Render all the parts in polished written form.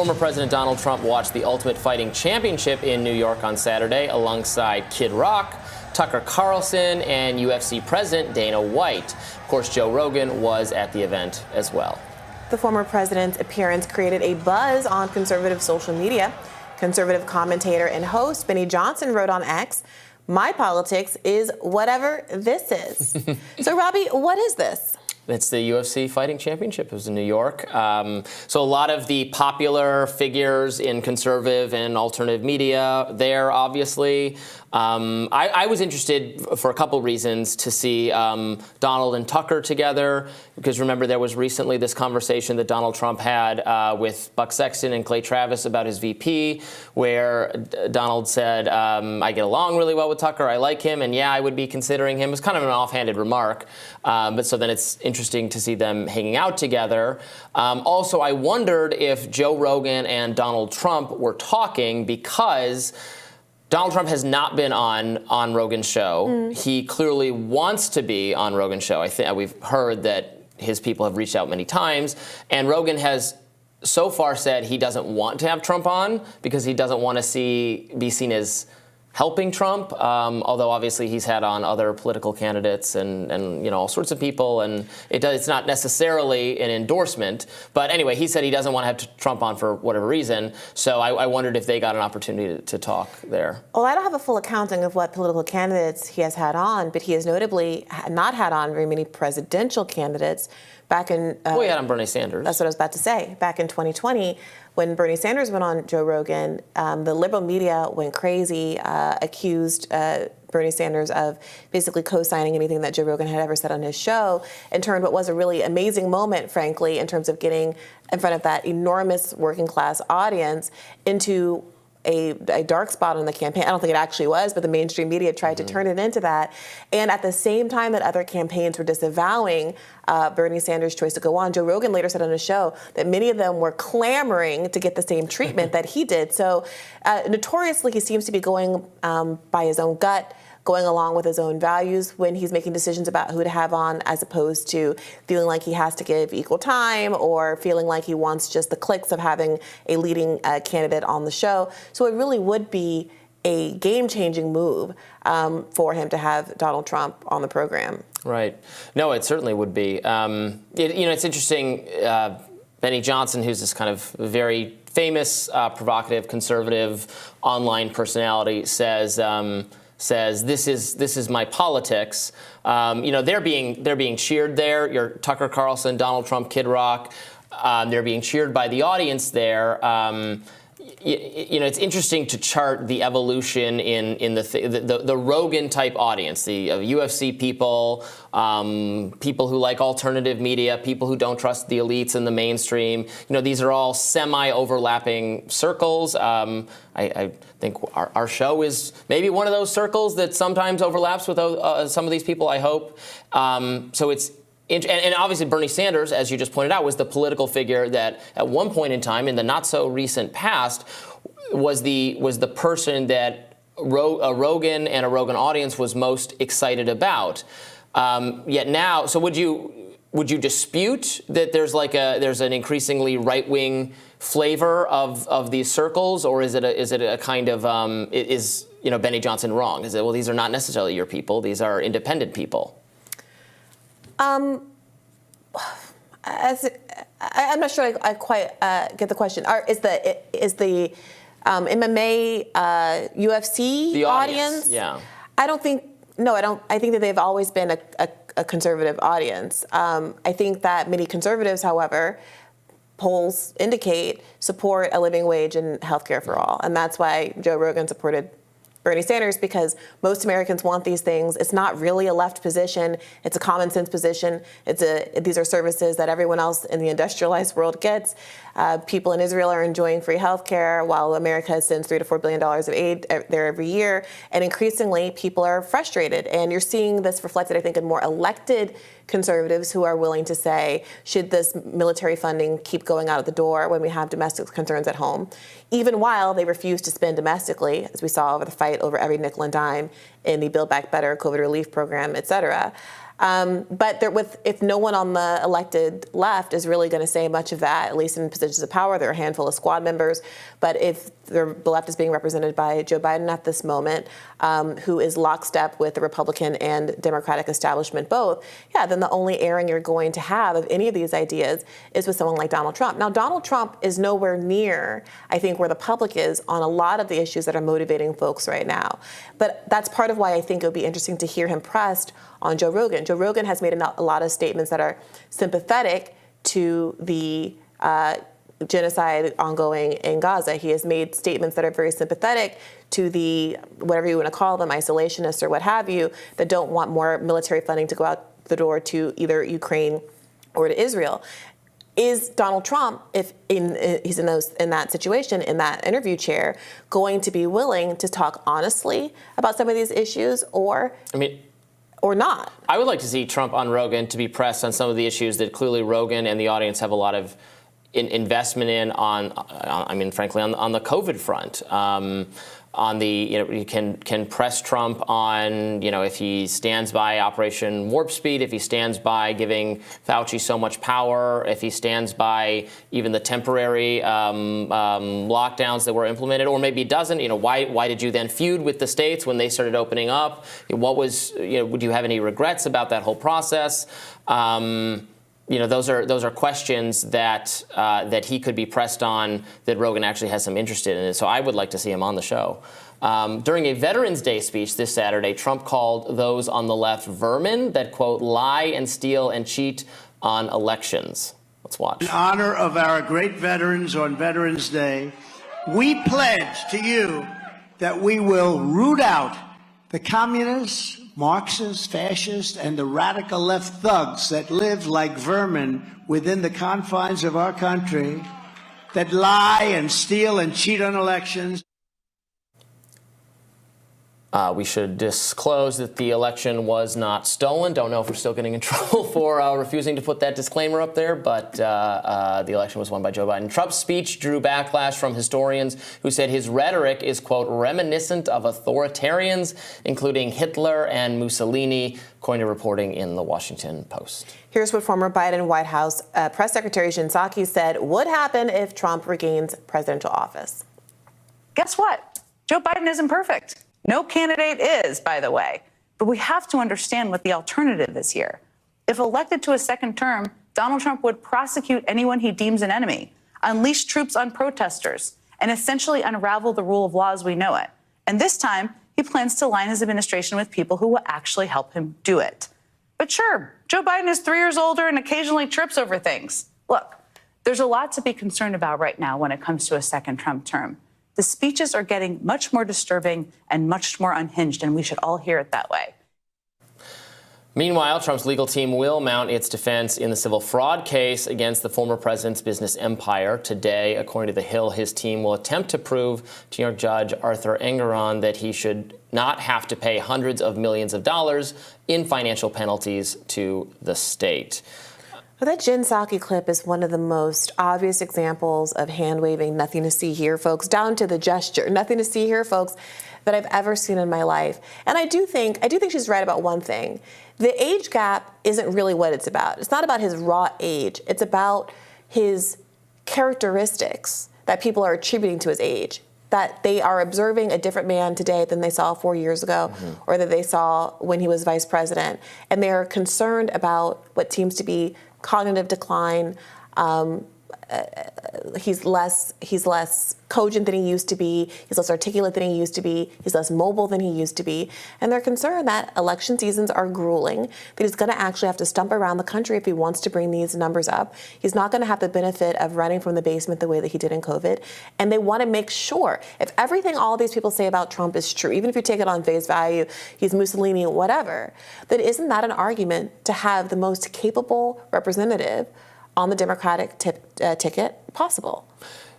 Former President Donald Trump watched the Ultimate Fighting Championship in New York on Saturday alongside Kid Rock, Tucker Carlson, and UFC President Dana White. Of course, Joe Rogan was at the event as well. The former president's appearance created a buzz on conservative social media. Conservative commentator and host Benny Johnson wrote on X, "My politics is whatever this is." So, Robby, what is this? It's the UFC Fighting Championship. It was in New York. So a lot of the popular figures in conservative and alternative media there, obviously. I was interested for a couple reasons to see Donald and Tucker together, because remember there was recently this conversation that Donald Trump had with Buck Sexton and Clay Travis about his VP, where Donald said, I get along really well with Tucker, I like him, and yeah, I would be considering him. It was kind of an offhanded remark, but so then it's interesting to see them hanging out together. Also, I wondered if Joe Rogan and Donald Trump were talking because Donald Trump has not been on Rogan's show. He clearly wants to be on Rogan's show. I think we've heard that his people have reached out many times, and Rogan has so far said he doesn't want to have Trump on because he doesn't want to be seen as helping Trump, although obviously he's had on other political candidates and all sorts of people, and it's not necessarily an endorsement. But anyway, he said he doesn't want to have Trump on for whatever reason, so I wondered if they got an opportunity to talk there. Well, I don't have a full accounting of what political candidates he has had on, but he has notably not had on very many presidential candidates. Back in we had on Bernie Sanders. That's what I was about to say. Back in 2020, when Bernie Sanders went on Joe Rogan, the liberal media went crazy, accused Bernie Sanders of basically co-signing anything that Joe Rogan had ever said on his show, and turned what was a really amazing moment, frankly, in terms of getting in front of that enormous working class audience into a dark spot on the campaign. I don't think it actually was, but the mainstream media tried to turn it into that. And at the same time that other campaigns were disavowing Bernie Sanders' choice to go on, Joe Rogan later said on his show that many of them were clamoring to get the same treatment that he did. So notoriously, he seems to be going by his own gut, going along with his own values when he's making decisions about who to have on, as opposed to feeling like he has to give equal time or feeling like he wants just the clicks of having a leading candidate on the show. So it really would be a game-changing move for him to have Donald Trump on the program. Right. No, it certainly would be. It's interesting. Benny Johnson, who's this kind of very famous, provocative, conservative online personality, says this is my politics. They're being cheered there. You're Tucker Carlson, Donald Trump, Kid Rock. They're being cheered by the audience there. It's interesting to chart the evolution in the Rogan type audience, the UFC people, people who like alternative media, people who don't trust the elites and the mainstream. These are all semi-overlapping circles. I think our show is maybe one of those circles that sometimes overlaps with some of these people, I hope. So it's and obviously Bernie Sanders, as you just pointed out, was the political figure that at one point in time in the not so recent past was the person that a Rogan and a Rogan audience was most excited about. Yet now, so would you dispute that there's an increasingly right-wing flavor of these circles, or is it a kind of is Benny Johnson wrong? Is it, well, these are not necessarily your people; these are independent people? I'm not sure I quite get the question. Is the MMA UFC the audience? Yeah. I think that they've always been a conservative audience. I think that many conservatives, however, polls indicate support a living wage and healthcare for all, and that's why Joe Rogan supported Bernie Sanders, because most Americans want these things. It's not really a left position. It's a common sense position. These are services that everyone else in the industrialized world gets. People in Israel are enjoying free health care, while America sends $3 to $4 billion of aid there every year. And increasingly, people are frustrated. And you're seeing this reflected, I think, in more elected conservatives who are willing to say, should this military funding keep going out of the door when we have domestic concerns at home? Even while they refuse to spend domestically, as we saw over the fight over every nickel and dime in the Build Back Better COVID relief program, et cetera. But if no one on the elected left is really going to say much of that, at least in positions of power, there are a handful of squad members. But if the left is being represented by Joe Biden at this moment, who is lockstep with the Republican and Democratic establishment both, then the only airing you're going to have of any of these ideas is with someone like Donald Trump. Now, Donald Trump is nowhere near, I think, where the public is on a lot of the issues that are motivating folks right now. But that's part of why I think it would be interesting to hear him pressed on Joe Rogan. Joe Rogan has made a lot of statements that are sympathetic to the genocide ongoing in Gaza. He has made statements that are very sympathetic to the, whatever you want to call them, isolationists or what have you, that don't want more military funding to go out the door to either Ukraine or to Israel. Is Donald Trump, if he's in that situation, in that interview chair, going to be willing to talk honestly about some of these issues, or not? I would like to see Trump on Rogan to be pressed on some of the issues that clearly Rogan and the audience have a lot of investment in frankly, on the COVID front. On the, you can press Trump on, if he stands by Operation Warp Speed, if he stands by giving Fauci so much power, if he stands by even the temporary lockdowns that were implemented, or maybe he doesn't. Why did you then feud with the states when they started opening up? What was, would you have any regrets about that whole process? Those are questions that he could be pressed on, that Rogan actually has some interest in. And so I would like to see him on the show. During a Veterans Day speech this Saturday, Trump called those on the left vermin that, quote, lie and steal and cheat on elections. Let's watch. In honor of our great veterans on Veterans Day, we pledge to you that we will root out the communists, Marxists, fascists, and the radical left thugs that live like vermin within the confines of our country, that lie and steal and cheat on elections. We should disclose that the election was not stolen. Don't know if we're still getting in trouble for refusing to put that disclaimer up there, but the election was won by Joe Biden. Trump's speech drew backlash from historians who said his rhetoric is, quote, reminiscent of authoritarians, including Hitler and Mussolini, according to reporting in the Washington Post. Here's what former Biden White House Press Secretary Jen Psaki said would happen if Trump regains presidential office. Guess what? Joe Biden isn't perfect. No candidate is, by the way. But we have to understand what the alternative is here. If elected to a second term, Donald Trump would prosecute anyone he deems an enemy, unleash troops on protesters, and essentially unravel the rule of law as we know it. And this time, he plans to line his administration with people who will actually help him do it. But sure, Joe Biden is 3 years older and occasionally trips over things. Look, there's a lot to be concerned about right now when it comes to a second Trump term. The speeches are getting much more disturbing and much more unhinged, and we should all hear it that way. Meanwhile, Trump's legal team will mount its defense in the civil fraud case against the former president's business empire. Today, according to The Hill, his team will attempt to prove to New York Judge Arthur Engoron that he should not have to pay hundreds of millions of dollars in financial penalties to the state. Well, that Jen Psaki clip is one of the most obvious examples of hand-waving, nothing to see here, folks, down to the gesture, nothing to see here, folks, that I've ever seen in my life. And I do think she's right about one thing. The age gap isn't really what it's about. It's not about his raw age. It's about his characteristics that people are attributing to his age, that they are observing a different man today than they saw 4 years ago, or that they saw when he was vice president. And they're concerned about what seems to be cognitive decline. He's less cogent than he used to be. He's less articulate than he used to be. He's less mobile than he used to be. And they're concerned that election seasons are grueling, that he's going to actually have to stump around the country if he wants to bring these numbers up. He's not going to have the benefit of running from the basement the way that he did in COVID. And they want to make sure, if everything all these people say about Trump is true, even if you take it on face value, he's Mussolini, whatever, then isn't that an argument to have the most capable representative on the Democratic ticket possible?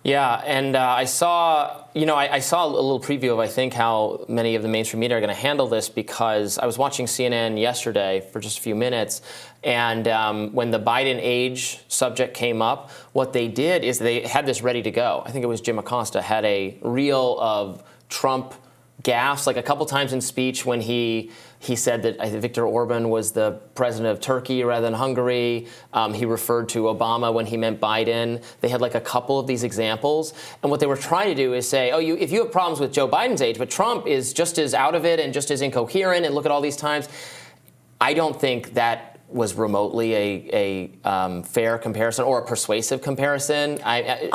Yeah, and I saw a little preview of, I think, how many of the mainstream media are going to handle this, because I was watching CNN yesterday for just a few minutes, and when the Biden age subject came up, what they did is they had this ready to go. I think it was Jim Acosta had a reel of Trump gaffes, like a couple times in speech when he said that I think Viktor Orban was the president of Turkey rather than Hungary. He referred to Obama when he meant Biden. They had like a couple of these examples. And what they were trying to do is say, oh, if you have problems with Joe Biden's age, but Trump is just as out of it and just as incoherent, and look at all these times. I don't think that was remotely a fair comparison or a persuasive comparison.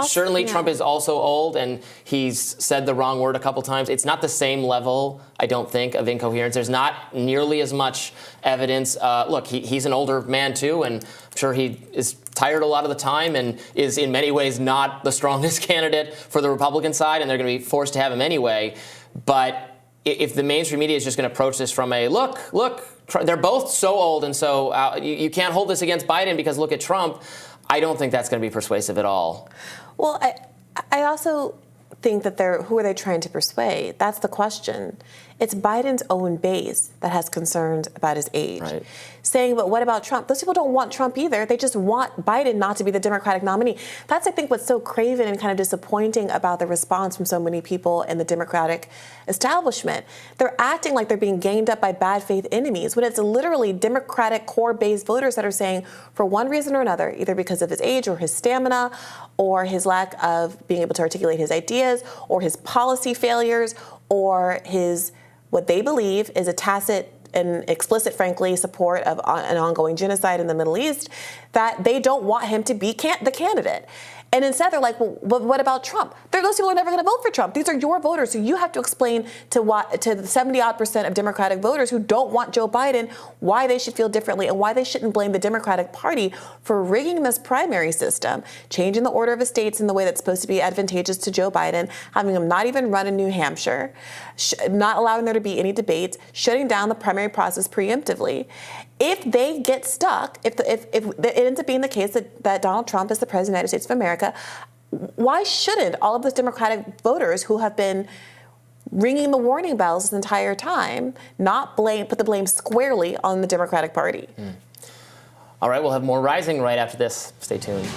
Certainly, Trump is also old, and he's said the wrong word a couple times. It's not the same level, I don't think, of incoherence. There's not nearly as much evidence. Look, he's an older man, too, and I'm sure he is tired a lot of the time and is in many ways not the strongest candidate for the Republican side, and they're going to be forced to have him anyway. But if the mainstream media is just going to approach this from a, look, they're both so old, and so you can't hold this against Biden because look at Trump, I don't think that's going to be persuasive at all. Well, I also think that who are they trying to persuade? That's the question. It's Biden's own base that has concerns about his age. Right. Saying, but what about Trump? Those people don't want Trump either. They just want Biden not to be the Democratic nominee. That's, I think, what's so craven and kind of disappointing about the response from so many people in the Democratic establishment. They're acting like they're being ganged up by bad faith enemies when it's literally Democratic core-based voters that are saying, for one reason or another, either because of his age or his stamina or his lack of being able to articulate his ideas or his policy failures or his what they believe is a tacit and explicit, frankly, support of an ongoing genocide in the Middle East, that they don't want him to be the candidate. And instead, they're like, well, what about Trump? Those people are never going to vote for Trump. These are your voters. So you have to explain to the 70-odd% of Democratic voters who don't want Joe Biden why they should feel differently and why they shouldn't blame the Democratic Party for rigging this primary system, changing the order of the states in the way that's supposed to be advantageous to Joe Biden, having him not even run in New Hampshire, not allowing there to be any debates, shutting down the primary process preemptively. If they get stuck, if it ends up being the case that Donald Trump is the president of the United States of America, why shouldn't all of those Democratic voters who have been ringing the warning bells this entire time not put the blame squarely on the Democratic Party? All right, we'll have more Rising right after this. Stay tuned.